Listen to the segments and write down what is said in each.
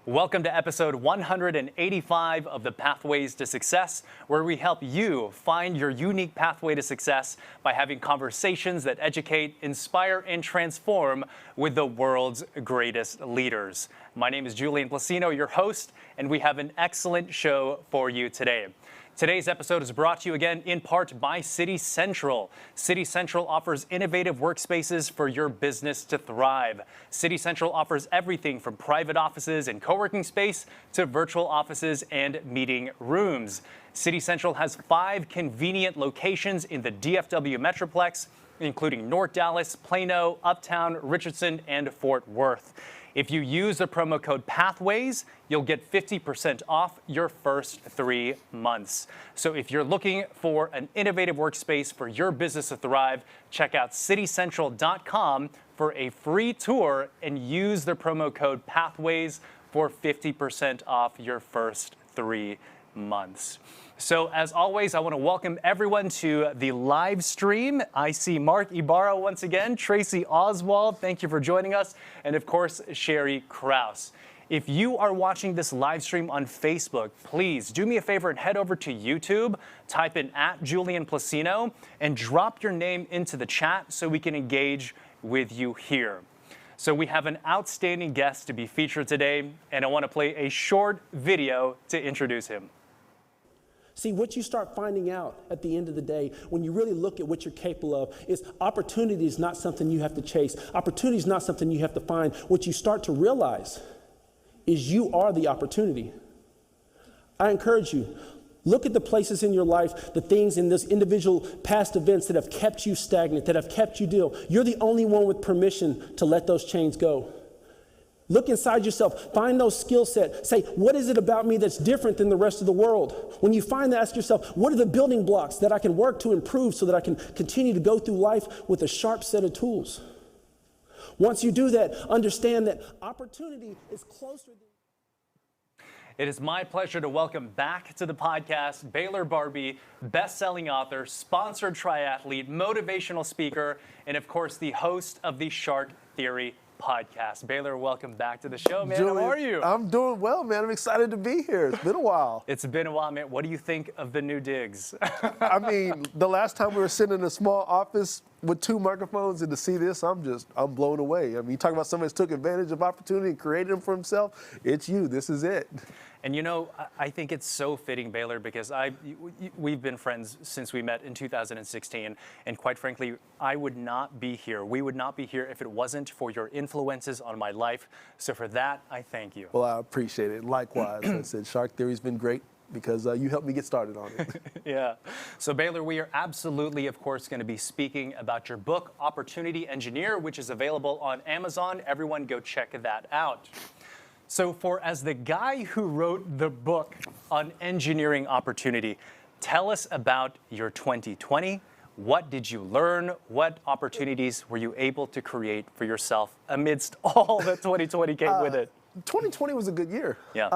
Welcome to episode 185 of the Pathways to Success, where we help you find your unique pathway to success by having conversations that educate, inspire, and transform with the world's greatest leaders. My name is Julian Placino, your host, and we have an excellent show for you today. Today's episode is brought to you again in part by City Central. City Central offers innovative workspaces for your business to thrive. City Central offers everything from private offices and co-working space to virtual offices and meeting rooms. City Central has 5 convenient locations in the DFW Metroplex, including North Dallas, Plano, Uptown, Richardson, and Fort Worth. If you use the promo code PATHWAYS, you'll get 50% off your first 3 months. So if you're looking for an innovative workspace for your business to thrive, check out citycentral.com for a free tour and use the promo code PATHWAYS for 50% off your first 3 months. So as always, I want to welcome everyone to the live stream. I see Mark Ibarra once again, Tracy Oswald, thank you for joining us, and of course, Sherry Krause. If you are watching this live stream on Facebook, please do me a favor and head over to YouTube, type in @Julian Placino, and drop your name into the chat so we can engage with you here. So we have an outstanding guest to be featured today, and I want to play a short video to introduce him. See, what you start finding out at the end of the day, when you really look at what you're capable of, is opportunity is not something you have to chase. Opportunity is not something you have to find. What you start to realize is you are the opportunity. I encourage you, look at the places in your life, the things in this individual past events that have kept you stagnant, that have kept you still. You're the only one with permission to let those chains go. Look inside yourself, find those skill sets. Say, what is it about me that's different than the rest of the world? When you find that, ask yourself, what are the building blocks that I can work to improve so that I can continue to go through life with a sharp set of tools? Once you do that, understand that opportunity is closer than... It is my pleasure to welcome back to the podcast Baylor Barbee, best-selling author, sponsored triathlete, motivational speaker, and of course the host of the Shark Theory podcast. Baylor, welcome back to the show, man. Julian, how are you? I'm doing well, man. I'm excited to be here. It's been a while. It's been a while, man. What do you think of the new digs? I mean, the last time we were sitting in a small office with 2 microphones, and to see this, I'm blown away. I mean, you talk about somebody that's took advantage of opportunity and created them for himself. It's you. This is it. And you know, I think it's so fitting, Baylor, because we've been friends since we met in 2016, and quite frankly, I would not be here. We would not be here if it wasn't for your influences on my life. So for that, I thank you. Well, I appreciate it. Likewise, I said Shark Theory's been great because you helped me get started on it. Yeah. So Baylor, we are absolutely, of course, going to be speaking about your book, Opportunity Engineer, which is available on Amazon. Everyone go check that out. So as the guy who wrote the book on engineering opportunity, tell us about your 2020. What did you learn? What opportunities were you able to create for yourself amidst all that 2020 came with it? 2020 was a good year. Yeah.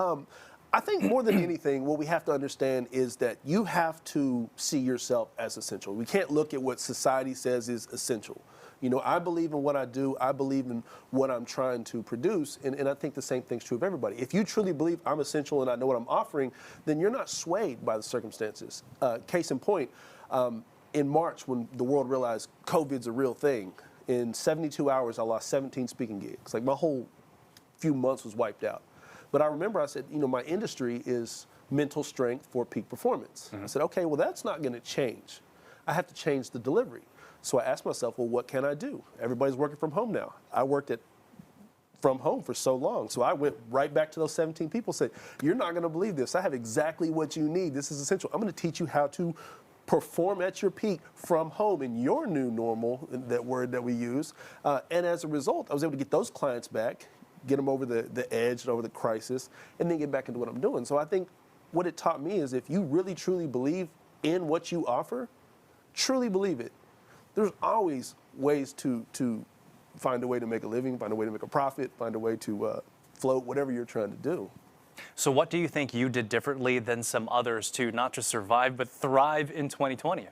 I think more than anything, what we have to understand is that you have to see yourself as essential. We can't look at what society says is essential. You know, I believe in what I do. I believe in what I'm trying to produce. And I think the same thing's true of everybody. If you truly believe I'm essential and I know what I'm offering, then you're not swayed by the circumstances. Case in point, in March, when the world realized COVID's a real thing, in 72 hours, I lost 17 speaking gigs. Like my whole few months was wiped out. But I remember I said, you know, my industry is mental strength for peak performance. I said, okay, well, that's not going to change. I have to change the delivery. So I asked myself, well, what can I do? Everybody's working from home now. I worked from home for so long. So I went right back to those 17 people and said, you're not going to believe this. I have exactly what you need. This is essential. I'm going to teach you how to perform at your peak from home in your new normal, that word that we use. And as a result, I was able to get those clients back, get them over the edge and over the crisis, and then get back into what I'm doing. So I think what it taught me is if you really, truly believe in what you offer, truly believe it, there's always ways to find a way to make a living, find a way to make a profit, find a way to float, whatever you're trying to do. So what do you think you did differently than some others to not just survive, but thrive in 2020?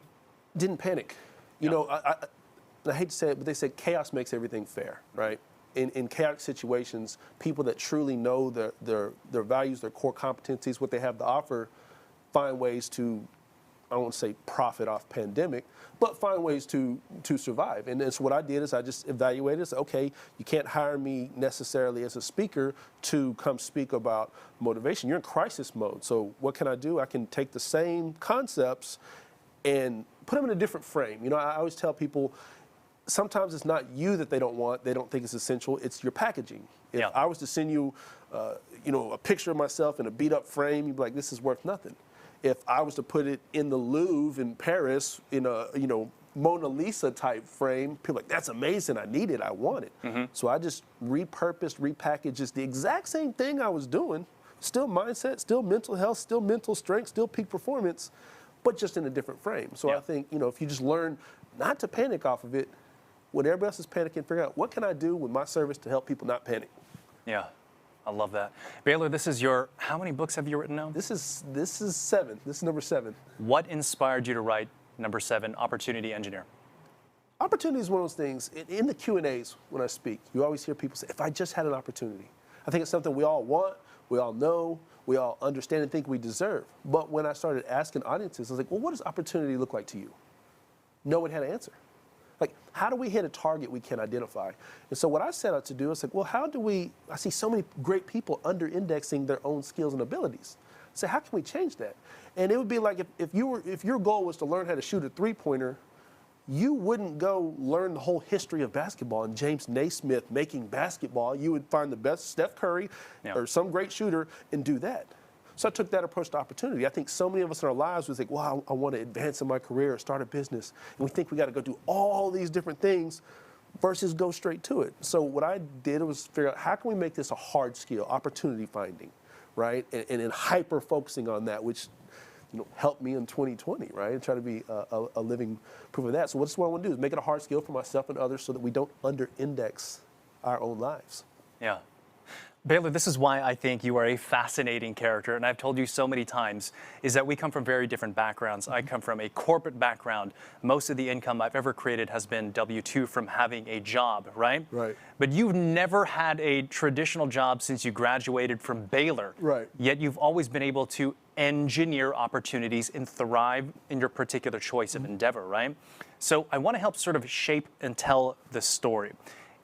Didn't panic. You know, I hate to say it, but they said chaos makes everything fair, right? In chaotic situations, people that truly know their values, their core competencies, what they have to offer, find ways to, I won't say profit off pandemic, but find ways to survive. And so what I did is I just evaluated, said, okay, you can't hire me necessarily as a speaker to come speak about motivation. You're in crisis mode. So what can I do? I can take the same concepts and put them in a different frame. You know, I always tell people, sometimes it's not you that they don't think it's essential, it's your packaging. If I was to send you, you know, a picture of myself in a beat up frame, you'd be like, this is worth nothing. If I was to put it in the Louvre in Paris in a, you know, Mona Lisa type frame, people are like, that's amazing, I need it, I want it. So I just repurposed, repackaged, just the exact same thing I was doing, still mindset, still mental health, still mental strength, still peak performance, but just in a different frame. So I think, you know, if you just learn not to panic off of it, when everybody else is panicking, figure out what can I do with my service to help people not panic. Yeah. I love that. Baylor, this is how many books have you written now? This is 7. This is number 7. What inspired you to write number 7, Opportunity Engineer? Opportunity is one of those things, in the Q&As when I speak, you always hear people say, if I just had an opportunity. I think it's something we all want, we all know, we all understand and think we deserve. But when I started asking audiences, I was like, well, what does opportunity look like to you? No one had an answer. Like, how do we hit a target we can identify? And so what I set out to do is like, well, I see so many great people under-indexing their own skills and abilities. So how can we change that? And it would be like if your goal was to learn how to shoot a three-pointer, you wouldn't go learn the whole history of basketball and James Naismith making basketball. You would find the best Steph Curry or some great shooter and do that. So I took that approach to opportunity. I think so many of us in our lives was like, well, I want to advance in my career or start a business. And we think we got to go do all these different things. versus go straight to it. So what I did was figure out, how can we make this a hard skill, opportunity finding, right? And in hyper focusing on that, which helped me in 2020, right? And try to be a living proof of that. So what I want to do is make it a hard skill for myself and others so that we don't under-index our own lives. Yeah. Baylor, this is why I think you are a fascinating character, and I've told you so many times, is that we come from very different backgrounds. I come from a corporate background. Most of the income I've ever created has been W-2 from having a job, right? Right. But you've never had a traditional job since you graduated from Baylor. Right. Yet you've always been able to engineer opportunities and thrive in your particular choice of endeavor, right? So I want to help sort of shape and tell the story.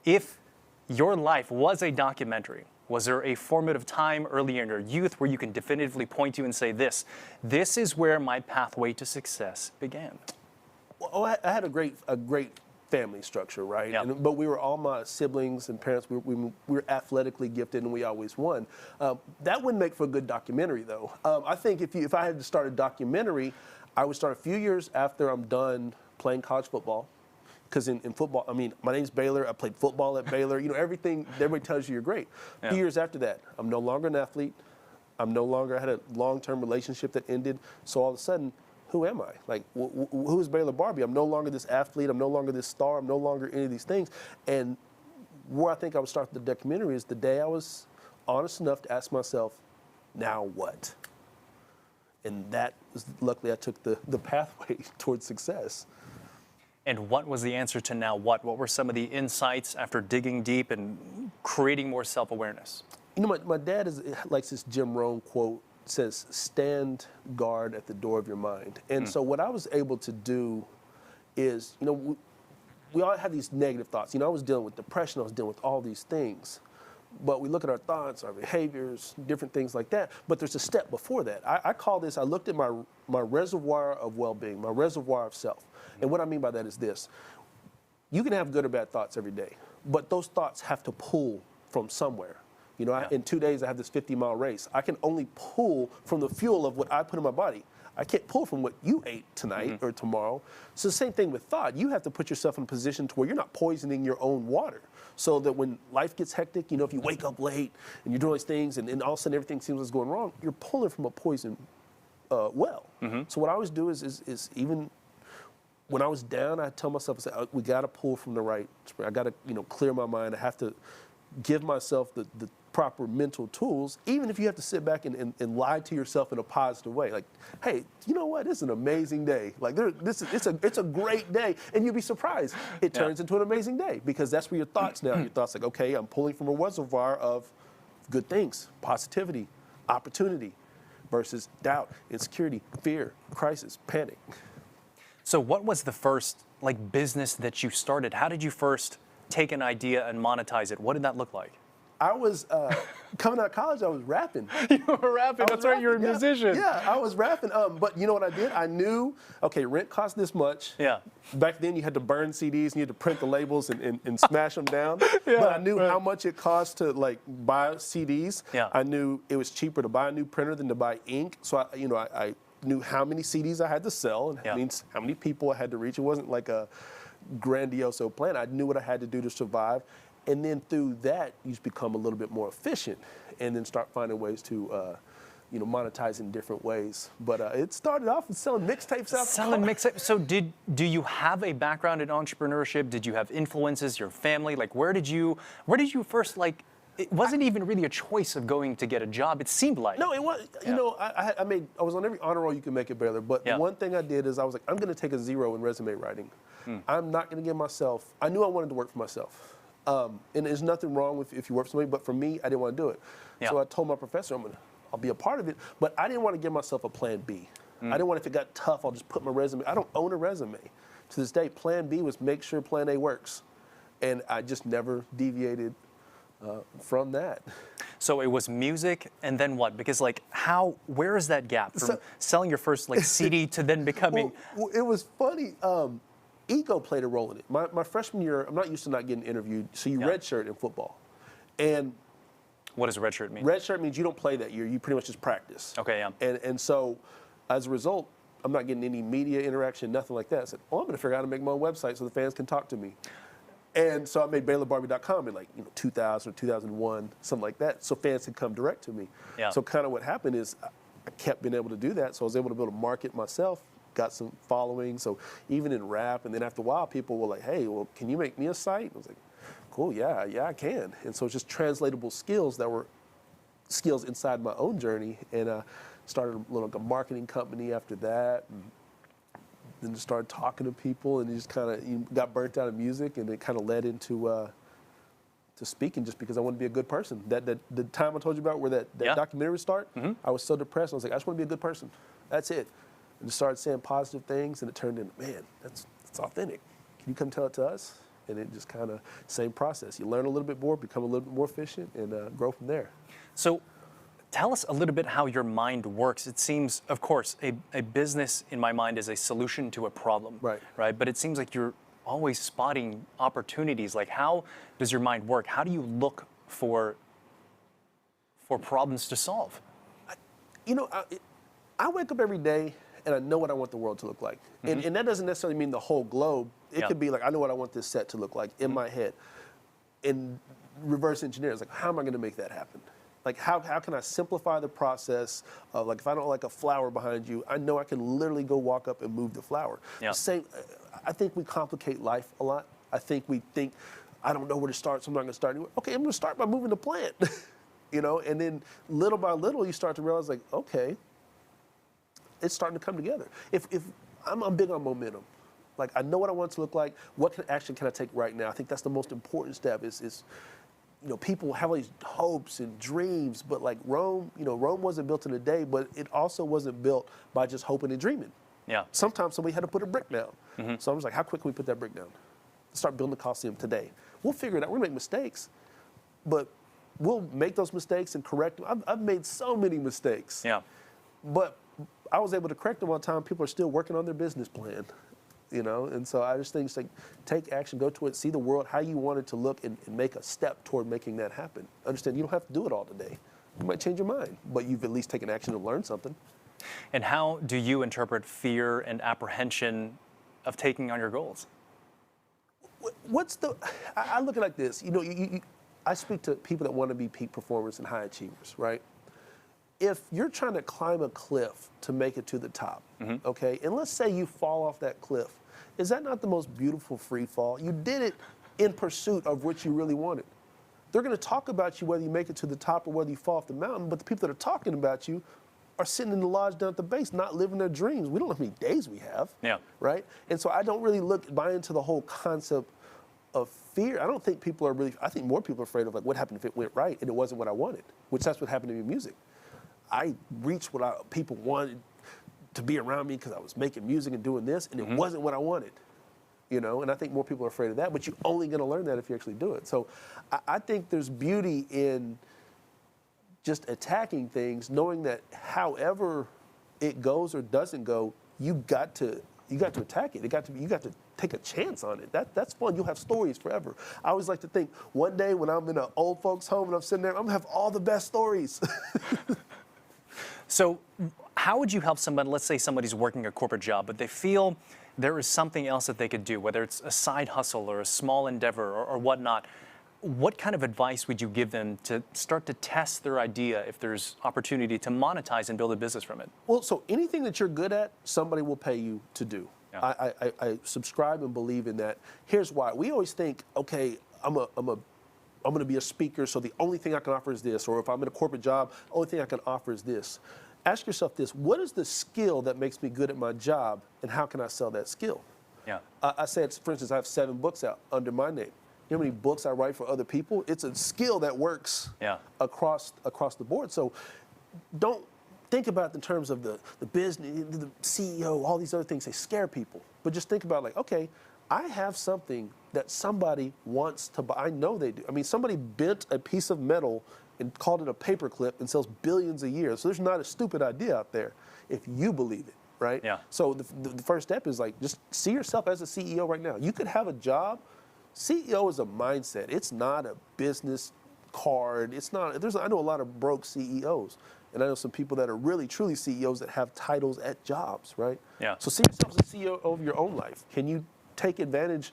If your life was a documentary, was there a formative time early in your youth where you can definitively point to and say, this is where my pathway to success began? Well, I had a great family structure, right? Yeah. But we were all, my siblings and parents, we were athletically gifted and we always won. That wouldn't make for a good documentary, though. I think if I had to start a documentary, I would start a few years after I'm done playing college football. Because in football, I mean, my name's Baylor. I played football at Baylor. Everything, everybody tells you you're great. Yeah. A few years after that, I'm no longer an athlete. I had a long-term relationship that ended. So all of a sudden, who am I? Like, who's Baylor Barbee? I'm no longer this athlete. I'm no longer this star. I'm no longer any of these things. And where I think I would start the documentary is the day I was honest enough to ask myself, now what? And that was, luckily, I took the pathway towards success. And what was the answer to now what? What were some of the insights after digging deep and creating more self-awareness? My dad likes this Jim Rohn quote, says, stand guard at the door of your mind. And so what I was able to do is, we all have these negative thoughts. I was dealing with depression. I was dealing with all these things. But we look at our thoughts, our behaviors, different things like that. But there's a step before that. I call this, I looked at my reservoir of well-being, my reservoir of self. And what I mean by that is this. You can have good or bad thoughts every day, but those thoughts have to pull from somewhere. In 2 days, I have this 50-mile race. I can only pull from the fuel of what I put in my body. I can't pull from what you ate tonight or tomorrow. So the same thing with thought. You have to put yourself in a position to where you're not poisoning your own water. So that when life gets hectic, if you wake up late and you're doing these things and all of a sudden everything seems like going wrong, you're pulling from a poison well. So what I always do is even when I was down, I tell myself, I say, we got to pull from the right spring. I got to, clear my mind. I have to give myself the proper mental tools, even if you have to sit back and lie to yourself in a positive way. Like, hey, you know what? This is an amazing day. Like, it's a great day. And you'll be surprised. It turns into an amazing day because that's where your thoughts now. Your thoughts like, okay, I'm pulling from a reservoir of good things, positivity, opportunity, versus doubt, insecurity, fear, crisis, panic. So what was the first business that you started? How did you first take an idea and monetize it? What did that look like? I was, coming out of college, I was rapping. You were rapping, that's right, you're a musician. Yeah, I was rapping, but you know what I did? I knew, okay, rent cost this much. Yeah. Back then you had to burn CDs and you had to print the labels and smash them down. Yeah, but I knew how much it cost to buy CDs. Yeah. I knew it was cheaper to buy a new printer than to buy ink. So I knew how many CDs I had to sell and means how many people I had to reach. It wasn't like a grandiose plan. I knew what I had to do to survive. And then through that, you just become a little bit more efficient and then start finding ways to, monetize in different ways. But it started off with selling mixtapes out. Selling mixtapes. So do you have a background in entrepreneurship? Did you have influences, your family? Where did you first, it wasn't even really a choice of going to get a job, it seemed like. No, it was, I was on every honor roll you can make at Baylor, but the one thing I did is I was like, I'm going to take a 0 in resume writing. I'm not going to give myself, I knew I wanted to work for myself. And there's nothing wrong with if you work for somebody, but for me, I didn't want to do it. Yeah. So I told my professor, I'll be a part of it, but I didn't want to give myself a plan B. I didn't want, if it got tough, I'll just put my resume. I don't own a resume. To this day, plan B was make sure plan A works. And I just never deviated from that. So it was music, and then what? Because where is that gap from selling your first CD to then becoming? Well, it was funny. Ego played a role in it. My freshman year, I'm not used to not getting interviewed, so you redshirt in football. And what does redshirt mean? Redshirt means you don't play that year. You pretty much just practice. Okay, yeah. And so as a result, I'm not getting any media interaction, nothing like that. I said, I'm going to figure out how to make my own website so the fans can talk to me. And so I made BaylorBarbee.com in 2000 or 2001, something like that, so fans could come direct to me. Yeah. So kind of what happened is I kept being able to do that, so I was able to build a market myself, got some following. So even in rap, and then after a while, people were like, hey, well, can you make me a site? I was like, cool, yeah, I can. And so it's just translatable skills that were skills inside my own journey, and started a marketing company after that. And then just started talking to people, and you just kind of got burnt out of music, and it kind of led into to speaking, just because I wanted to be a good person. The time I told you about where that documentary would start, I was so depressed. I was like, I just want to be a good person. That's it. And just started saying positive things, and it turned into, man, that's authentic. Can you come tell it to us? And it just kind of, same process. You learn a little bit more, become a little bit more efficient, and grow from there. So tell us a little bit how your mind works. It seems, of course, a business in my mind is a solution to a problem. Right. But it seems like you're always spotting opportunities. Like, how does your mind work? How do you look for problems to solve? I wake up every day and I know what I want the world to look like. And that doesn't necessarily mean the whole globe. It could be like, I know what I want this set to look like in my head. And reverse engineer is like, how am I going to make that happen? Like, how can I simplify the process of, like, if I don't like a flower behind you, I know I can literally go walk up and move the flower. Yeah. I think we complicate life a lot. I think we think, I don't know where to start, so I'm not going to start anywhere. Okay, I'm going to start by moving the plant. And then little by little, you start to realize, like, okay, it's starting to come together. If I'm big on momentum. Like, I know what I want it to look like. What action can I take right now? I think that's the most important step is people have all these hopes and dreams, but like Rome wasn't built in a day, but it also wasn't built by just hoping and dreaming. Yeah. Sometimes somebody had to put a brick down. So I was like, how quick can we put that brick down? Start building the Coliseum today. We'll figure it out. We're gonna make mistakes, but we'll make those mistakes and correct them. I've made so many mistakes. Yeah. But I was able to correct them on time. People are still working on their business plan. And so I just think it's like, take action, go to it, see the world how you want it to look, and make a step toward making that happen. Understand, you don't have to do it all today. You might change your mind, but you've at least taken action and learned something. And how do you interpret fear and apprehension of taking on your goals? I look at it like this. I speak to people that want to be peak performers and high achievers, right? If you're trying to climb a cliff to make it to the top, okay, and let's say you fall off that cliff, is that not the most beautiful free fall? You did it in pursuit of what you really wanted. They're going to talk about you whether you make it to the top or whether you fall off the mountain, but the people that are talking about you are sitting in the lodge down at the base, not living their dreams. We don't know how many days we have, right? And so I don't really buy into the whole concept of fear. I don't think people are really, I think more people are afraid of, like, what happened if it went right and it wasn't what I wanted, which that's what happened to me in music. I reached what people wanted to be around me because I was making music and doing this, and it wasn't what I wanted, and I think more people are afraid of that, but you're only going to learn that if you actually do it. So I think there's beauty in just attacking things, knowing that however it goes or doesn't go, you got to attack it. You got to take a chance on it. That's fun. You'll have stories forever. I always like to think, one day when I'm in an old folks' home and I'm sitting there, I'm gonna have all the best stories. So how would you help somebody, let's say somebody's working a corporate job, but they feel there is something else that they could do, whether it's a side hustle or a small endeavor or whatnot. What kind of advice would you give them to start to test their idea if there's opportunity to monetize and build a business from it? Well, so anything that you're good at, somebody will pay you to do. Yeah. I subscribe and believe in that. Here's why. We always think, okay, I'm going to be a speaker, so the only thing I can offer is this. Or if I'm in a corporate job, the only thing I can offer is this. Ask yourself this: what is the skill that makes me good at my job, and how can I sell that skill? Yeah. I said, for instance, I have 7 books out under my name. You know how many books I write for other people? It's a skill that works across the board. So don't think about it in terms of the business, the CEO, all these other things. They scare people. But just think about, like, okay, I have something that somebody wants to buy. I know they do. I mean, somebody bent a piece of metal and called it a paperclip and sells billions a year. So there's not a stupid idea out there if you believe it, right? Yeah. So the first step is, like, just see yourself as a CEO right now. You could have a job. CEO is a mindset. It's not a business card. It's not. I know a lot of broke CEOs, and I know some people that are really truly CEOs that have titles at jobs, right? Yeah. So see yourself as a CEO of your own life. Can you take advantage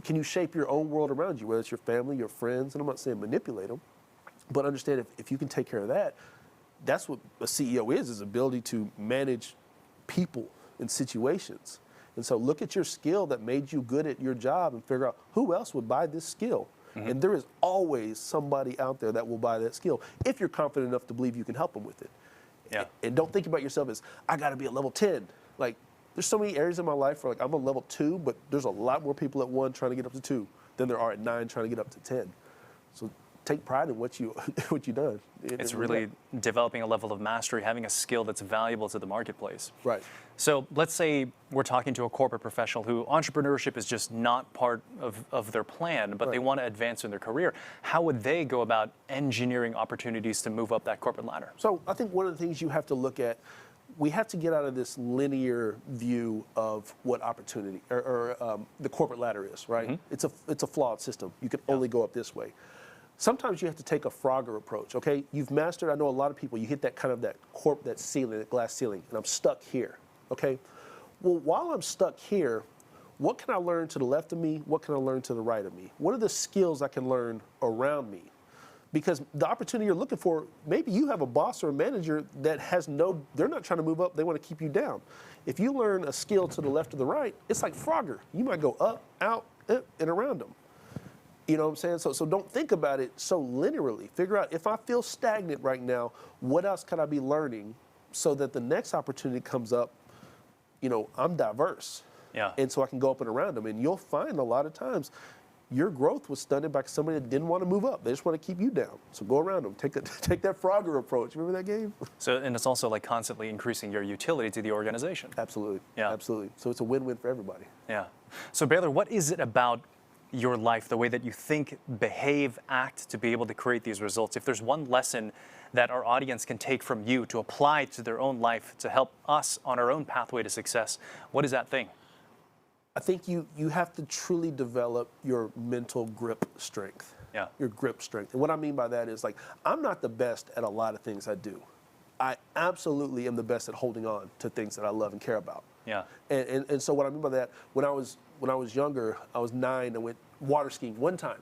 can you shape your own world around you, whether it's your family, your friends, and I'm not saying manipulate them, but understand if you can take care of that, that's what a CEO is ability to manage people and situations. And so look at your skill that made you good at your job and figure out who else would buy this skill. And there is always somebody out there that will buy that skill if you're confident enough to believe you can help them with it. Yeah. And don't think about yourself as, I got to be at level 10. Like, there's so many areas in my life where, like, I'm on level 2, but there's a lot more people at 1 trying to get up to 2 than there are at 9 trying to get up to 10. So take pride in what you've done. It's really developing a level of mastery, having a skill that's valuable to the marketplace. Right. So let's say we're talking to a corporate professional who entrepreneurship is just not part of their plan, but they want to advance in their career. How would they go about engineering opportunities to move up that corporate ladder? So I think one of the things you have to look at, we have to get out of this linear view of what opportunity or the corporate ladder is, right? It's a flawed system. You can only go up this way. Sometimes you have to take a Frogger approach, okay? You've mastered, I know a lot of people, you hit that kind of that ceiling, that glass ceiling, and I'm stuck here, okay? Well, while I'm stuck here, what can I learn to the left of me? What can I learn to the right of me? What are the skills I can learn around me? Because the opportunity you're looking for, maybe you have a boss or a manager that they're not trying to move up, they want to keep you down. If you learn a skill to the left or the right, it's like Frogger. You might go up, out, and around them. You know what I'm saying? So don't think about it so linearly. Figure out, if I feel stagnant right now, what else can I be learning so that the next opportunity comes up, I'm diverse. Yeah. And so I can go up and around them. And you'll find a lot of times your growth was stunted by somebody that didn't want to move up. They just want to keep you down. So go around them. Take that Frogger approach. Remember that game? So, and it's also like constantly increasing your utility to the organization. Absolutely. Yeah. Absolutely. So it's a win-win for everybody. Yeah. So Baylor, what is it about your life, the way that you think, behave, act to be able to create these results? If there's one lesson that our audience can take from you to apply to their own life to help us on our own pathway to success, what is that thing? I think you have to truly develop your mental grip strength. Yeah. Your grip strength. And what I mean by that is, like, I'm not the best at a lot of things I do. I absolutely am the best at holding on to things that I love and care about. Yeah. And so what I mean by that, when I was younger, I was 9, I went water skiing one time.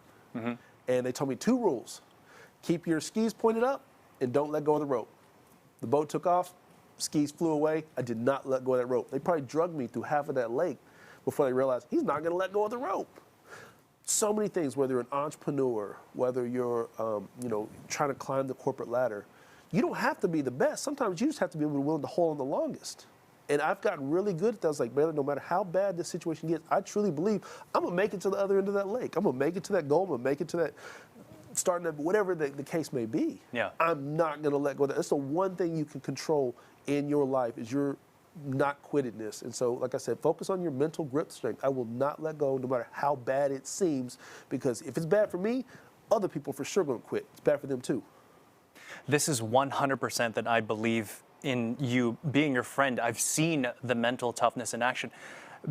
And they told me 2 rules. Keep your skis pointed up and don't let go of the rope. The boat took off, skis flew away, I did not let go of that rope. They probably drugged me through half of that lake before they realized he's not gonna let go of the rope. So many things, whether you're an entrepreneur, whether you're trying to climb the corporate ladder, you don't have to be the best. Sometimes you just have to be willing to hold on the longest. And I've gotten really good at that. I was like, Baylor, no matter how bad this situation gets, I truly believe I'm going to make it to the other end of that lake. I'm going to make it to that goal. I'm going to make it to that starting at whatever the case may be. Yeah. I'm not going to let go of that. That's the one thing you can control in your life is your not quittedness. And so, like I said, focus on your mental grip strength. I will not let go no matter how bad it seems, because if it's bad for me, other people for sure going to quit. It's bad for them too. This is 100% that I believe in you being your friend. I've seen the mental toughness in action.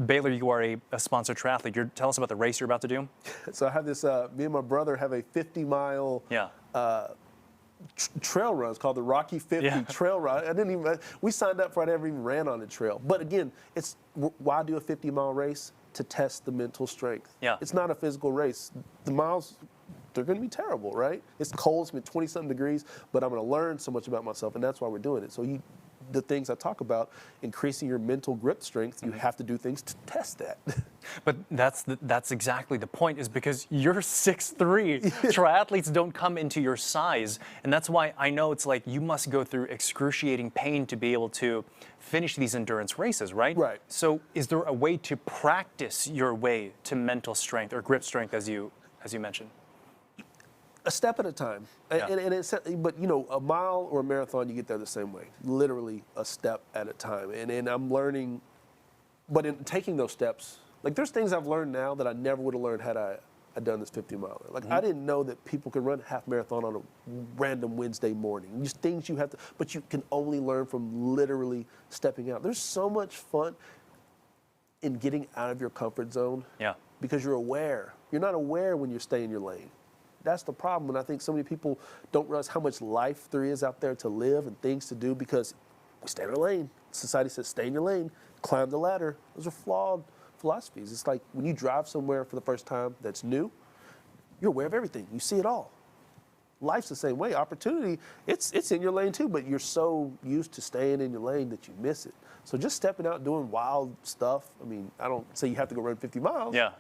Baylor, you are a sponsored triathlete. Tell us about the race you're about to do. So I have this, me and my brother have a 50-mile trail run. It's called the Rocky 50 Trail Run. We signed up for it, I never even ran on the trail. But again, it's why do a 50-mile race? To test the mental strength. Yeah. It's not a physical race. The miles, they're going to be terrible, right? It's cold, it's been 20-something degrees, but I'm going to learn so much about myself, and that's why we're doing it. So the things I talk about, increasing your mental grip strength, you have to do things to test that. But that's exactly the point, is because you're 6'3". Triathletes don't come into your size, and that's why I know it's like you must go through excruciating pain to be able to finish these endurance races, right? Right. So is there a way to practice your way to mental strength or grip strength, as you mentioned? A step at a time. Yeah. But a mile or a marathon, you get there the same way. Literally a step at a time. And I'm learning, but in taking those steps, like there's things I've learned now that I never would have learned had I done this 50-miler. Like I didn't know that people could run half marathon on a random Wednesday morning. Just things you have to, but you can only learn from literally stepping out. There's so much fun in getting out of your comfort zone. Yeah. Because you're aware. You're not aware when you stay in your lane. That's the problem, and I think so many people don't realize how much life there is out there to live and things to do because we stay in our lane. Society says stay in your lane, climb the ladder. Those are flawed philosophies. It's like when you drive somewhere for the first time that's new, you're aware of everything. You see it all. Life's the same way. Opportunity, it's in your lane too, but you're so used to staying in your lane that you miss it. So just stepping out doing wild stuff. I mean, I don't say you have to go run 50 miles. Yeah.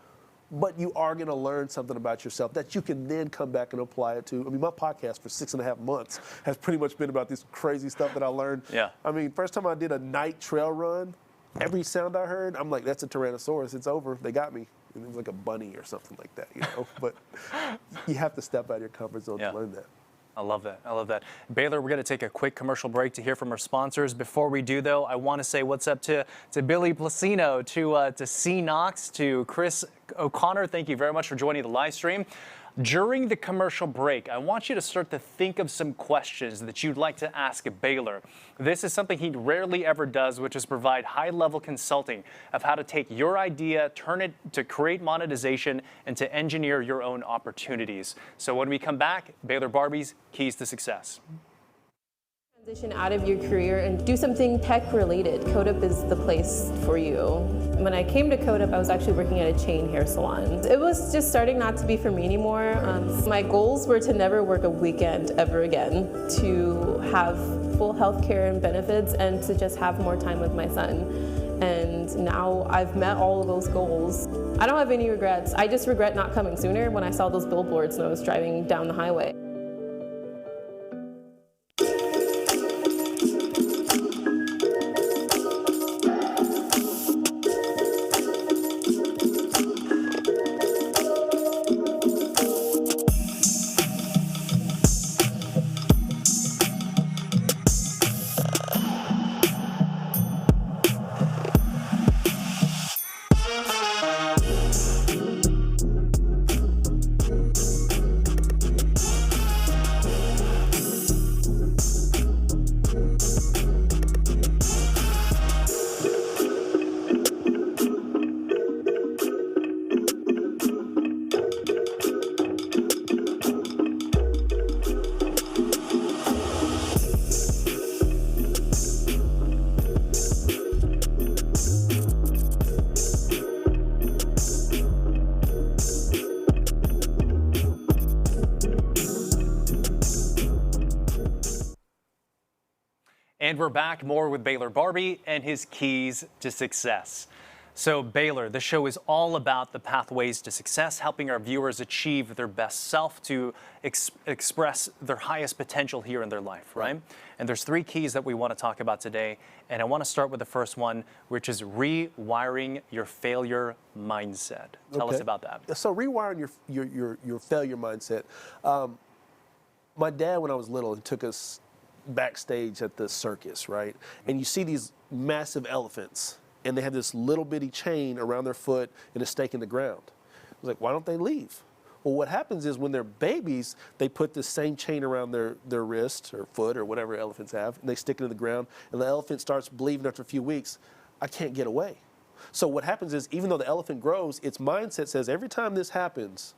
But you are going to learn something about yourself that you can then come back and apply it to. I mean, my podcast for 6.5 months has pretty much been about this crazy stuff that I learned. Yeah. I mean, first time I did a night trail run, every sound I heard, I'm like, that's a Tyrannosaurus. It's over. They got me. And it was like a bunny or something like that, you know. But you have to step out of your comfort zone to learn that. I love that. I love that. Baylor, we're going to take a quick commercial break to hear from our sponsors. Before we do, though, I want to say what's up to Billy Placino, to C. Knox, to Chris O'Connor. Thank you very much for joining the live stream. During the commercial break, I want you to start to think of some questions that you'd like to ask Baylor. This is something he rarely ever does, which is provide high-level consulting of how to take your idea, turn it to create monetization, and to engineer your own opportunities. So when we come back, Baylor Barbee's Keys to Success. Transition out of your career and do something tech related. CodeUp is the place for you. When I came to CodeUp, I was actually working at a chain hair salon. It was just starting not to be for me anymore. My goals were to never work a weekend ever again, to have full health care and benefits, and to just have more time with my son. And now I've met all of those goals. I don't have any regrets. I just regret not coming sooner when I saw those billboards when I was driving down the highway. And we're back more with Baylor Barbee and his keys to success. So Baylor, the show is all about the pathways to success, helping our viewers achieve their best self, to express their highest potential here in their life, right? And there's 3 keys that we want to talk about today. And I want to start with the first one, which is rewiring your failure mindset. Tell us about that. So rewiring your failure mindset. My dad, when I was little, he took us backstage at the circus, right? And you see these massive elephants, and they have this little bitty chain around their foot and a stake in the ground. I was like, why don't they leave? Well, what happens is when they're babies, they put this same chain around their wrist or foot or whatever elephants have, and they stick it in the ground, and the elephant starts believing after a few weeks, I can't get away. So what happens is, even though the elephant grows, its mindset says, every time this happens,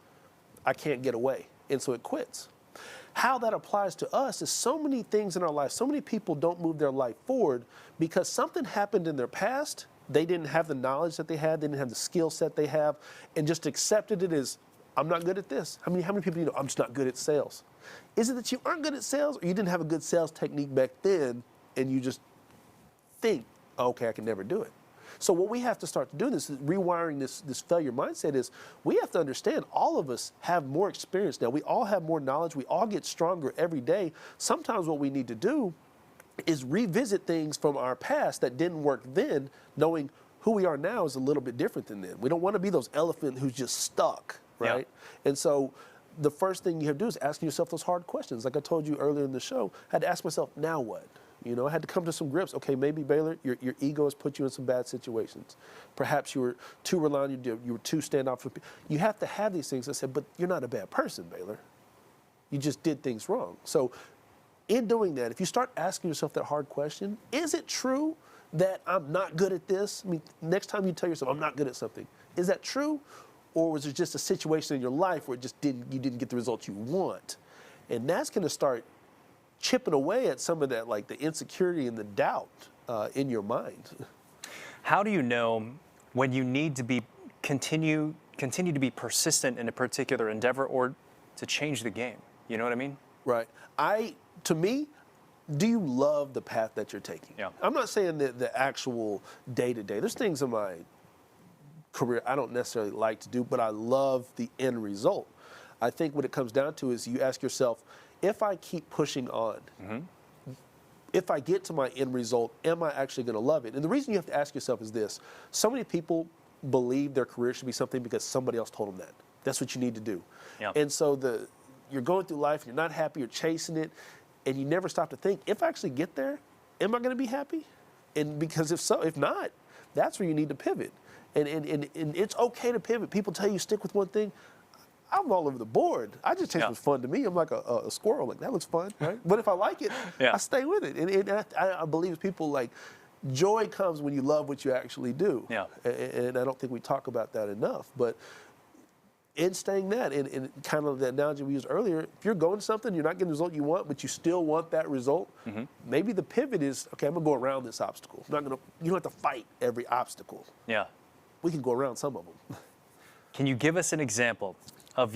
I can't get away. And so it quits. How that applies to us is so many things in our life. So many people don't move their life forward because something happened in their past. They didn't have the knowledge that they had. They didn't have the skill set they have, and just accepted it as, I'm not good at this. How many people do you know, I'm just not good at sales? Is it that you aren't good at sales, or you didn't have a good sales technique back then, and you just think, okay, I can never do it? So what we have to start to do, this rewiring this failure mindset, is we have to understand all of us have more experience now. We all have more knowledge. We all get stronger every day. Sometimes what we need to do is revisit things from our past that didn't work then, knowing who we are now is a little bit different than then. We don't want to be those elephant who's just stuck, right? Yeah. And so the first thing you have to do is asking yourself those hard questions. Like I told you earlier in the show, I had to ask myself, now what? You know, I had to come to some grips. Okay, maybe, Baylor, your ego has put you in some bad situations. Perhaps you were too reliant, you were too standoff. You have to have these things. I said, but you're not a bad person, Baylor. You just did things wrong. So in doing that, if you start asking yourself that hard question, is it true that I'm not good at this? I mean, next time you tell yourself, I'm not good at something, is that true? Or was it just a situation in your life where you didn't get the results you want? And that's going to start chipping away at some of that, like the insecurity and the doubt in your mind. How do you know when you need to be continue to be persistent in a particular endeavor or to change the game. You know what I mean? Right. To me, do you love the path that you're taking? Yeah. I'm not saying that the actual day-to-day. There's things in my career I don't necessarily like to do, but I love the end result. I think what it comes down to is you ask yourself, if I keep pushing on, if I get to my end result, am I actually going to love it? And the reason you have to ask yourself is this. So many people believe their career should be something because somebody else told them that. That's what you need to do. Yeah. And so you're going through life, you're not happy, you're chasing it, and you never stop to think, if I actually get there, am I going to be happy? And because if not, that's where you need to pivot. And it's okay to pivot. People tell you stick with one thing. I'm all over the board. I just take what's fun to me. I'm like a squirrel. Like, that looks fun, right? But if I like it, I stay with it. And I believe people like, joy comes when you love what you actually do. Yeah. And I don't think we talk about that enough. But in staying that, and kind of the analogy we used earlier, if you're going to something, you're not getting the result you want, but you still want that result, maybe the pivot is, okay, I'm going to go around this obstacle. You don't have to fight every obstacle. Yeah. We can go around some of them. Can you give us an example of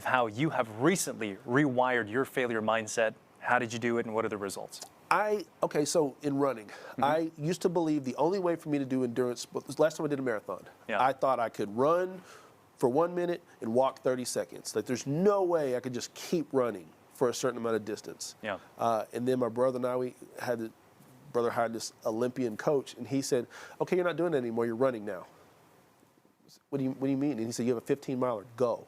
how you have recently rewired your failure mindset? How did you do it, and what are the results? Okay, so in running, I used to believe the only way for me to do endurance, last time I did a marathon, I thought I could run for 1 minute and walk 30 seconds. Like, there's no way I could just keep running for a certain amount of distance. Yeah. And then my brother and I, brother hired this Olympian coach, and he said, okay, you're not doing that anymore, you're running now. What do you mean? And he said, you have a 15-miler, go.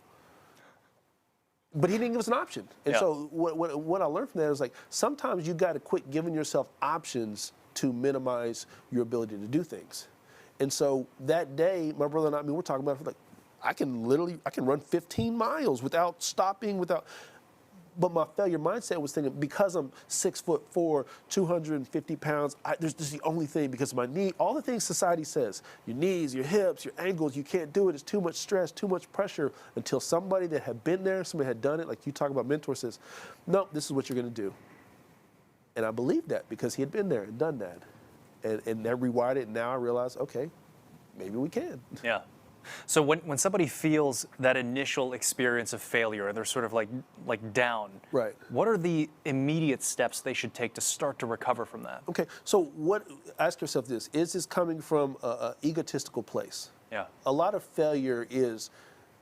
But he didn't give us an option. And so what I learned from that is, like, sometimes you got to quit giving yourself options to minimize your ability to do things. And so that day, my brother and I, we're talking about it, like, I can run 15 miles without stopping, but my failure mindset was thinking, because I'm 6'4", 250 pounds, this is the only thing, because of my knee, all the things society says, your knees, your hips, your ankles, you can't do it, it's too much stress, too much pressure, until somebody that had been there, somebody had done it, like you talk about mentor says, no, this is what you're going to do. And I believed that because he had been there and done that. And that rewired it, and now I realize, okay, maybe we can. Yeah. So when somebody feels that initial experience of failure and they're sort of like down, right, what are the immediate steps they should take to start to recover from that? Okay, so ask yourself this, is this coming from an egotistical place? Yeah. A lot of failure is,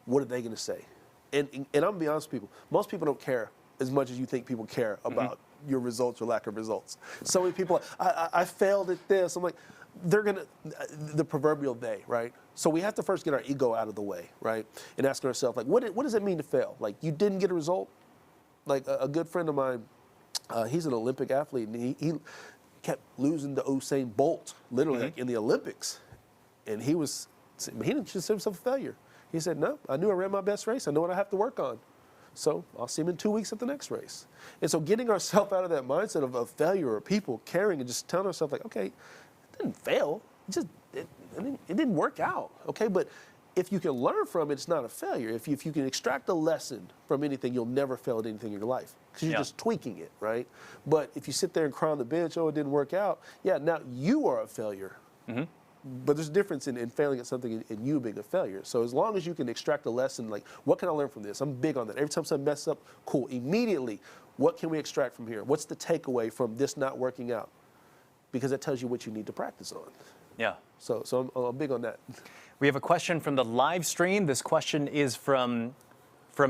what are they going to say? And I'm going to be honest with people, most people don't care as much as you think people care about your results or lack of results. So many people, I failed at this. I'm like, the proverbial they, right? So we have to first get our ego out of the way, right? And ask ourselves, like, what does it mean to fail? Like, you didn't get a result? Like, a good friend of mine, he's an Olympic athlete, and he kept losing to Usain Bolt, literally, like, in the Olympics. And he didn't consider himself a failure. He said, no, I knew I ran my best race. I know what I have to work on. So I'll see him in 2 weeks at the next race. And so getting ourselves out of that mindset of failure or people caring and just telling ourselves, like, okay, it didn't fail, it didn't work out, okay? But if you can learn from it, it's not a failure. If you can extract a lesson from anything, you'll never fail at anything in your life because you're just tweaking it, right? But if you sit there and cry on the bench, oh, it didn't work out, now you are a failure. But there's a difference in failing at something and you being a failure. So as long as you can extract a lesson, like, what can I learn from this? I'm big on that. Every time something messes up, cool, immediately, what can we extract from here? What's the takeaway from this not working out? Because that tells you what you need to practice on. Yeah. So I'm big on that. We have a question from the live stream. This question is from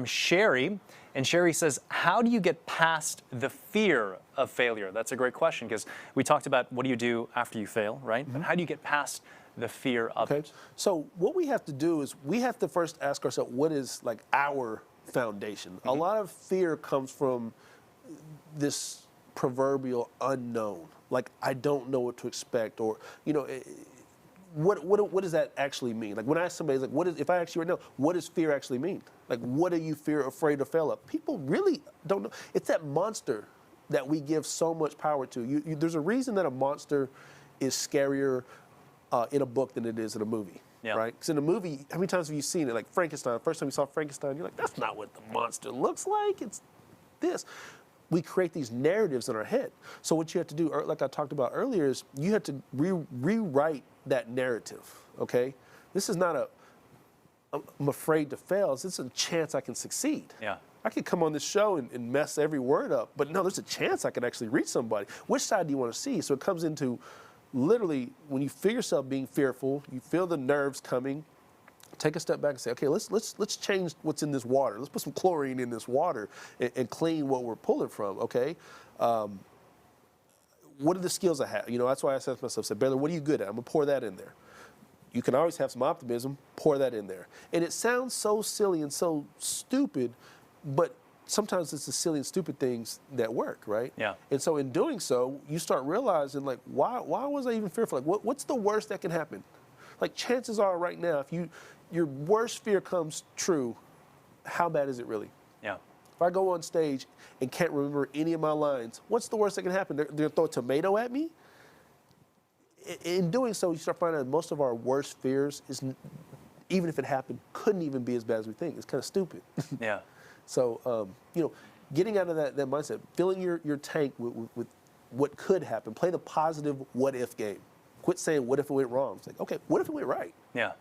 Sherry. And Sherry says, how do you get past the fear of failure? That's a great question, because we talked about what do you do after you fail, right? But how do you get past the fear of it? So what we have to do is we have to first ask ourselves, what is, like, our foundation? A lot of fear comes from this proverbial unknown. Like, I don't know what to expect, or, what does that actually mean? Like, when I ask somebody, like, if I ask you right now, what does fear actually mean? Like, what are you afraid to fail at? People really don't know. It's that monster that we give so much power to. There's a reason that a monster is scarier in a book than it is in a movie. Yeah. Right? Because in a movie, how many times have you seen it? Like Frankenstein, first time you saw Frankenstein, you're like, that's not what the monster looks like. It's this. We create these narratives in our head. So what you have to do, like I talked about earlier, is you have to rewrite that narrative, okay? This is not I'm afraid to fail. This is a chance I can succeed. Yeah. I could come on this show and mess every word up, but no, there's a chance I can actually reach somebody. Which side do you want to see? So it comes into literally when you feel yourself being fearful, you feel the nerves coming, take a step back and say, okay, let's change what's in this water. Let's put some chlorine in this water and clean what we're pulling from, okay? What are the skills I have? You know, that's why I said to myself, say, Baylor, what are you good at? I'm gonna pour that in there. You can always have some optimism, pour that in there. And it sounds so silly and so stupid, but sometimes it's the silly and stupid things that work, right? Yeah. And so in doing so, you start realizing, like, why was I even fearful? Like, what's the worst that can happen? Like, chances are right now, if your worst fear comes true, how bad is it really? Yeah. If I go on stage and can't remember any of my lines, what's the worst that can happen? They're going to throw a tomato at me? In doing so, you start finding that most of our worst fears, even if it happened, couldn't even be as bad as we think. It's kind of stupid. Yeah. So, you know, getting out of that mindset, filling your tank with what could happen, play the positive what-if game. Quit saying, what if it went wrong? It's like, okay, what if it went right? Yeah.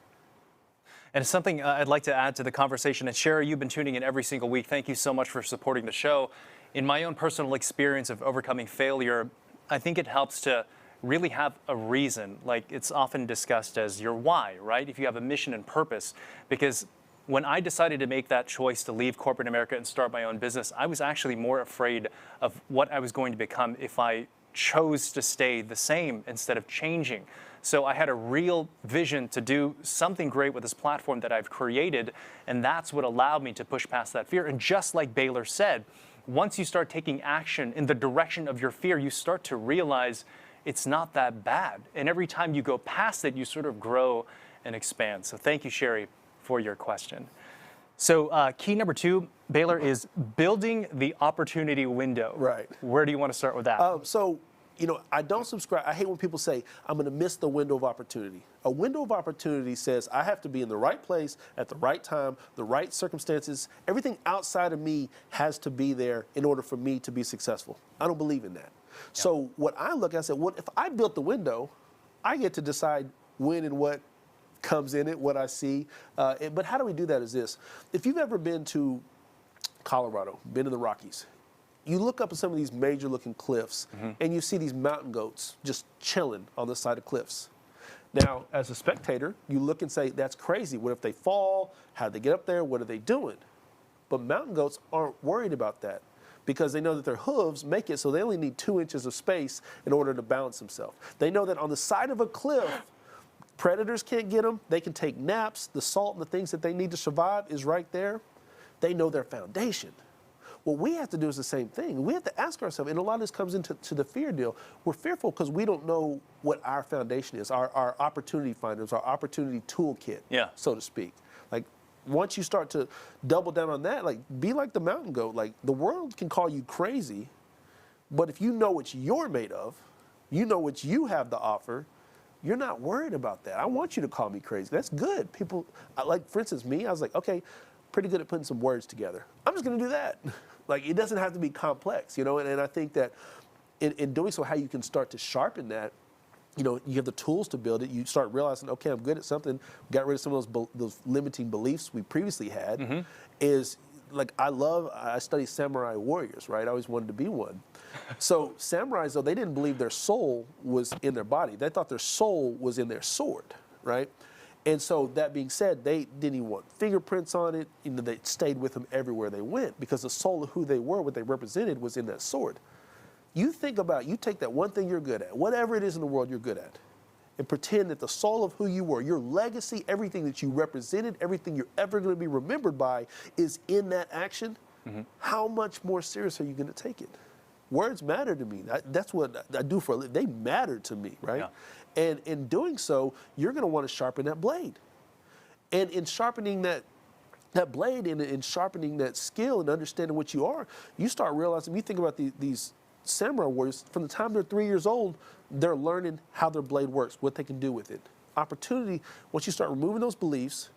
And it's something I'd like to add to the conversation. And Sherry, you've been tuning in every single week. Thank you so much for supporting the show. In my own personal experience of overcoming failure, I think it helps to really have a reason. Like, it's often discussed as your why, right? If you have a mission and purpose. Because when I decided to make that choice to leave corporate America and start my own business, I was actually more afraid of what I was going to become if I chose to stay the same instead of changing. So I had a real vision to do something great with this platform that I've created, and that's what allowed me to push past that fear. And just like Baylor said, once you start taking action in the direction of your fear, you start to realize it's not that bad. And every time you go past it, you sort of grow and expand. So thank you, Sherry, for your question. So key number 2, Baylor, is building the opportunity window. Right. Where do you want to start with that? So, you know, I don't subscribe. I hate when people say, I'm going to miss the window of opportunity. A window of opportunity says I have to be in the right place at the right time, the right circumstances. Everything outside of me has to be there in order for me to be successful. I don't believe in that. Yeah. So what I look at, I said, well, if I built the window, I get to decide when and what comes in it, what I see. But how do we do that is this. If you've ever been to Colorado, been to the Rockies, you look up at some of these major looking cliffs and you see these mountain goats just chilling on the side of cliffs. Now, as a spectator, you look and say, that's crazy. What if they fall? How'd they get up there? What are they doing? But mountain goats aren't worried about that because they know that their hooves make it so they only need 2 inches of space in order to balance themselves. They know that on the side of a cliff, predators can't get them. They can take naps. The salt and the things that they need to survive is right there. They know their foundation. What we have to do is the same thing. We have to ask ourselves, and a lot of this comes into the fear deal. We're fearful because we don't know what our foundation is, our opportunity finders, our opportunity toolkit, so to speak. Like, once you start to double down on that, like, be like the mountain goat. Like, the world can call you crazy, but if you know what you're made of, you know what you have to offer, you're not worried about that. I want you to call me crazy. That's good. People, like, for instance, me, I was like, okay, pretty good at putting some words together. I'm just going to do that. Like, it doesn't have to be complex, you know, and I think that in doing so, how you can start to sharpen that, you know, you have the tools to build it. You start realizing, okay, I'm good at something. Got rid of some of those limiting beliefs we previously had. Is like, I study samurai warriors, right? I always wanted to be one. So samurais, though, they didn't believe their soul was in their body. They thought their soul was in their sword, right? And so that being said, they didn't even want fingerprints on it. You know, they stayed with them everywhere they went because the soul of who they were, what they represented, was in that sword. You think about, you take that one thing you're good at, whatever it is in the world you're good at, and pretend that the soul of who you were, your legacy, everything that you represented, everything you're ever going to be remembered by is in that action. How much more serious are you going to take it? Words matter to me. That's what I do for a living. They matter to me, right? Yeah. And in doing so, you're going to want to sharpen that blade. And in sharpening that blade and in sharpening that skill and understanding what you are, you start realizing, you think about these samurai warriors, from the time they're 3 years old, they're learning how their blade works, what they can do with it. Opportunity, once you start removing those beliefs,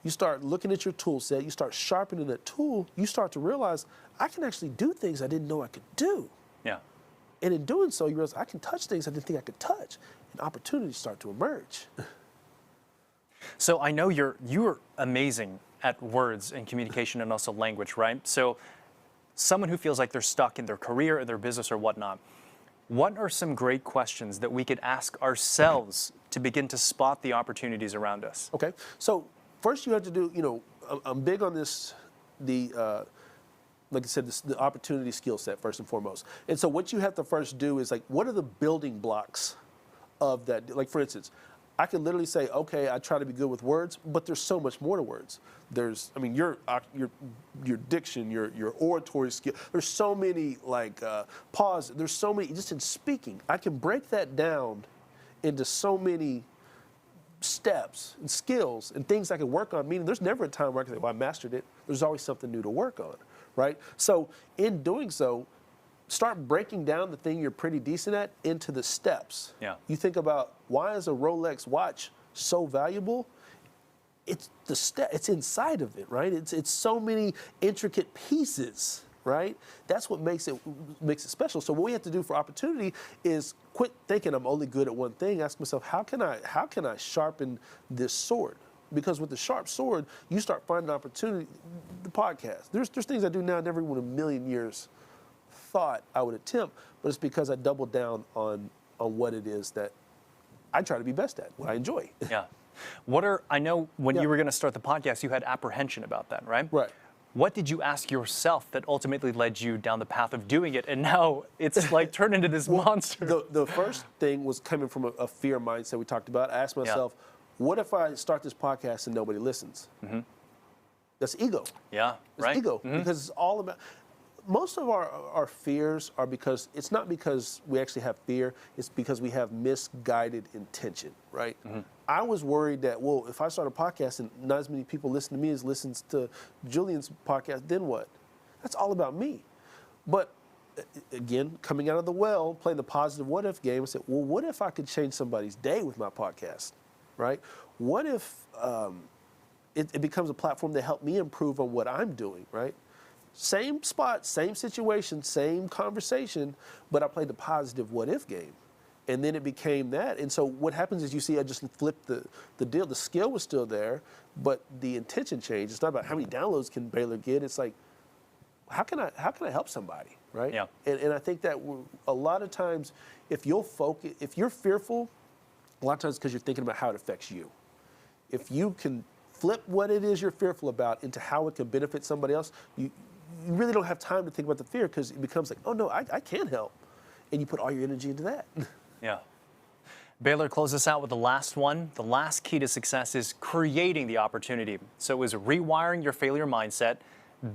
you start looking at your tool set, you start sharpening that tool, you start to realize, I can actually do things I didn't know I could do. Yeah. And in doing so, you realize I can touch things I didn't think I could touch. And opportunities start to emerge. So I know you're amazing at words and communication and also language, right? So someone who feels like they're stuck in their career or their business or whatnot, what are some great questions that we could ask ourselves to begin to spot the opportunities around us? Okay, so first you have to do, I'm big on this, like I said, the opportunity skill set first and foremost. And so what you have to first do is like, what are the building blocks of that? Like for instance, I can literally say, okay, I try to be good with words, but there's so much more to words. There's, I mean, your diction, your oratory skill. There's so many pause. There's so many just in speaking. I can break that down into so many steps and skills and things I can work on. Meaning, there's never a time where I can say, well, I mastered it. There's always something new to work on, right? So in doing so, start breaking down the thing you're pretty decent at into the steps. Yeah. You think about, why is a Rolex watch so valuable? It's the it's inside of it, right? It's so many intricate pieces, right? That's what makes it special. So what we have to do for opportunity is quit thinking I'm only good at one thing. Ask myself, how can I sharpen this sword? Because with the sharp sword, you start finding opportunity. The podcast, there's things I do now I never in a million years thought I would attempt, but it's because I doubled down on what it is that I try to be best at, what I enjoy. Yeah. I know when you were going to start the podcast, you had apprehension about that, right? Right. What did you ask yourself that ultimately led you down the path of doing it? And now it's like turned into this monster. The first thing was coming from a fear mindset we talked about. I asked myself, what if I start this podcast and nobody listens? Mm-hmm. That's ego. Yeah, It's ego, because it's all about, most of our fears are because, it's not because we actually have fear, it's because we have misguided intention, right? Mm-hmm. I was worried that, well, if I start a podcast and not as many people listen to me as listens to Julian's podcast, then what? That's all about me. But again, coming out of the well, playing the positive what if game, I said, well, what if I could change somebody's day with my podcast, right? What if it becomes a platform to help me improve on what I'm doing, right? Same spot, same situation, same conversation, but I played the positive what if game. And then it became that. And so what happens is, you see, I just flipped the deal. The skill was still there, but the intention changed. It's not about how many downloads can Baylor get. It's like, how can I help somebody, right? Yeah. And I think that a lot of times, if you're fearful, a lot of times because you're thinking about how it affects you. If you can flip what it is you're fearful about into how it can benefit somebody else, you really don't have time to think about the fear, because it becomes like, oh no, I can help. And you put all your energy into that. Yeah. Baylor, close us out with the last one. The last key to success is creating the opportunity. So it was rewiring your failure mindset,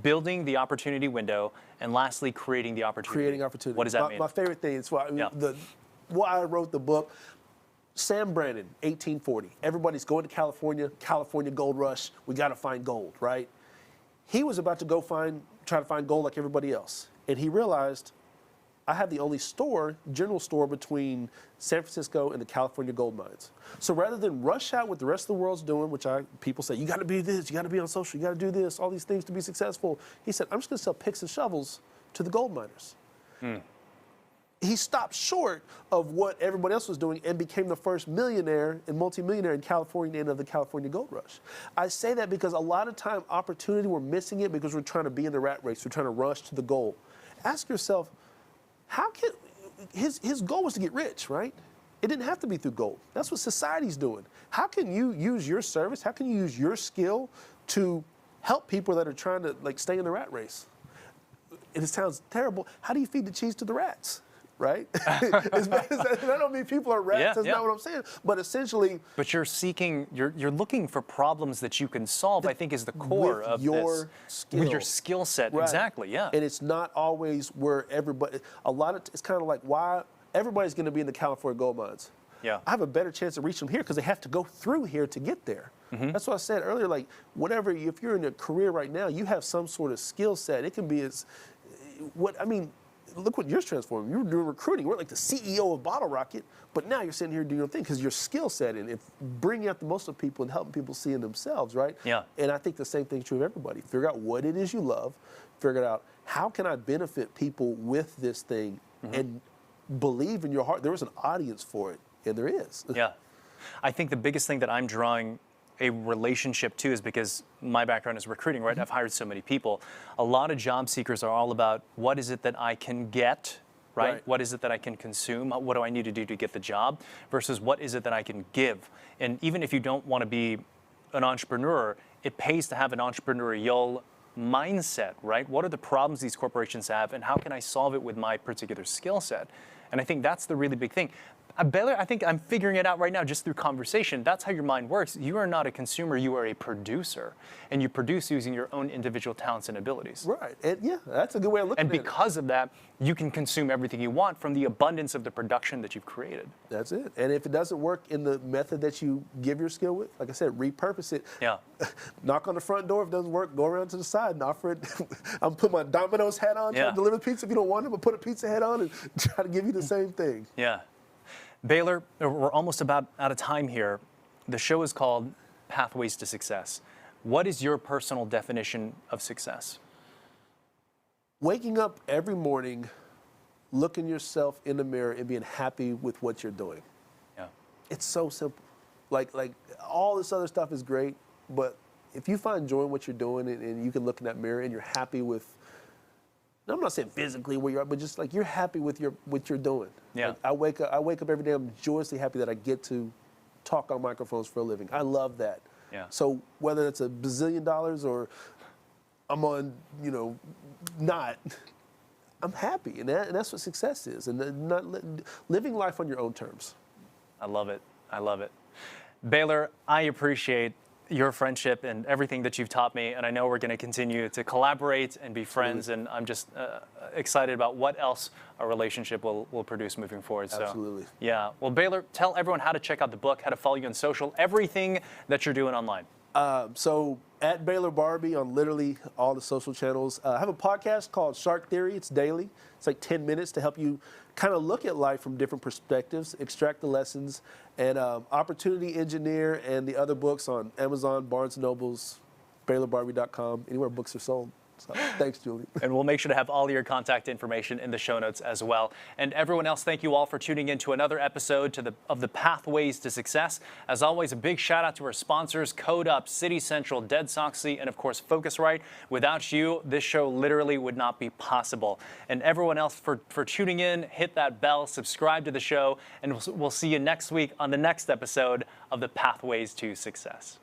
building the opportunity window, and lastly, creating the opportunity. Creating opportunity. What does that mean? My favorite thing is why I wrote the book. Sam Brannan, 1840. Everybody's going to California gold rush. We got to find gold, right? He was about to go try to find gold like everybody else. And he realized, I have the only general store between San Francisco and the California gold mines. So rather than rush out what the rest of the world's doing, which people say, you got to be this, you got to be on social, you got to do this, all these things to be successful. He said, I'm just going to sell picks and shovels to the gold miners. He stopped short of what everybody else was doing and became the first millionaire and multimillionaire in California and of the California gold rush. I say that because a lot of time opportunity, we're missing it because we're trying to be in the rat race. We're trying to rush to the goal. Ask yourself, how can, his goal was to get rich, right? It didn't have to be through gold. That's what society's doing. How can you use your service? How can you use your skill to help people that are trying to stay in the rat race? And it sounds terrible. How do you feed the cheese to the rats? Right? As bad as that, I don't mean people are rats. That's not what I'm saying. But essentially, but you're looking for problems that you can solve. I think is the core of your skill. With your skill set. Right. Exactly. Yeah. And it's not always where everybody. It's kind of like, why everybody's going to be in the California gold mines. Yeah. I have a better chance of reaching them here because they have to go through here to get there. Mm-hmm. That's what I said earlier. Like, if you're in a career right now, you have some sort of skill set. It can be look what yours transformed. You were doing recruiting. You weren't like the CEO of Bottle Rocket, but now you're sitting here doing your thing because your skill set and bringing out the most of people and helping people see in themselves, right? Yeah. And I think the same thing's true of everybody. Figure out what it is you love. Figure out how can I benefit people with this thing, and believe in your heart there is an audience for it, and there is. Yeah. I think the biggest thing that I'm drawing a relationship too is because my background is recruiting, right? I've hired so many people. A lot of job seekers are all about what is it that I can get, right? What is it that I can consume? What do I need to do to get the job? Versus what is it that I can give? And even if you don't want to be an entrepreneur, it pays to have an entrepreneurial mindset, right? What are the problems these corporations have and how can I solve it with my particular skill set? And I think that's the really big thing. Baylor, I think I'm figuring it out right now just through conversation. That's how your mind works. You are not a consumer, you are a producer. And you produce using your own individual talents and abilities. Right. And yeah, that's a good way of looking And at it. because of that, you can consume everything you want from the abundance of the production that you've created. That's it. And if it doesn't work in the method that you give your skill with, like I said, repurpose it. Yeah. Knock on the front door. If it doesn't work, go around to the side and offer it. I'm put my Domino's hat on, try to deliver pizza. If you don't want it, but put a pizza hat on and try to give you the same thing. Yeah. Baylor, we're almost about out of time here. The show is called Pathways to Success. What is your personal definition of success? Waking up every morning, looking yourself in the mirror and being happy with what you're doing. Yeah. It's so simple. Like all this other stuff is great, but if you find joy in what you're doing and you can look in that mirror and you're happy with, I'm not saying physically where you are, but just like you're happy with what you're doing. Yeah. Like I wake up every day, I'm joyously happy that I get to talk on microphones for a living. I love that. Yeah. So whether it's $1 bazillion or I'm on, not, I'm happy, and that's what success is, and not living life on your own terms. I love it. I love it. Baylor, I appreciate your friendship and everything that you've taught me, and I know we're going to continue to collaborate and be friends, and I'm just excited about what else our relationship will produce moving forward. So, Absolutely. Yeah. Well, Baylor, tell everyone how to check out the book, how to follow you on social, everything that you're doing online. So at Baylor Barbee on literally all the social channels. I have a podcast called Shark Theory. It's daily. It's like 10 minutes to help you kind of look at life from different perspectives, extract the lessons, and Opportunity Engineer and the other books on Amazon, Barnes & Nobles, BaylorBarbee.com, anywhere books are sold. So, thanks, Julian. And we'll make sure to have all your contact information in the show notes as well. And everyone else, thank you all for tuning in to another episode of the Pathways to Success. As always, a big shout out to our sponsors, Code Up, City Central, Dead Soxy, and of course, Focusrite. Without you, this show literally would not be possible. And everyone else for tuning in, hit that bell, subscribe to the show, and we'll see you next week on the next episode of the Pathways to Success.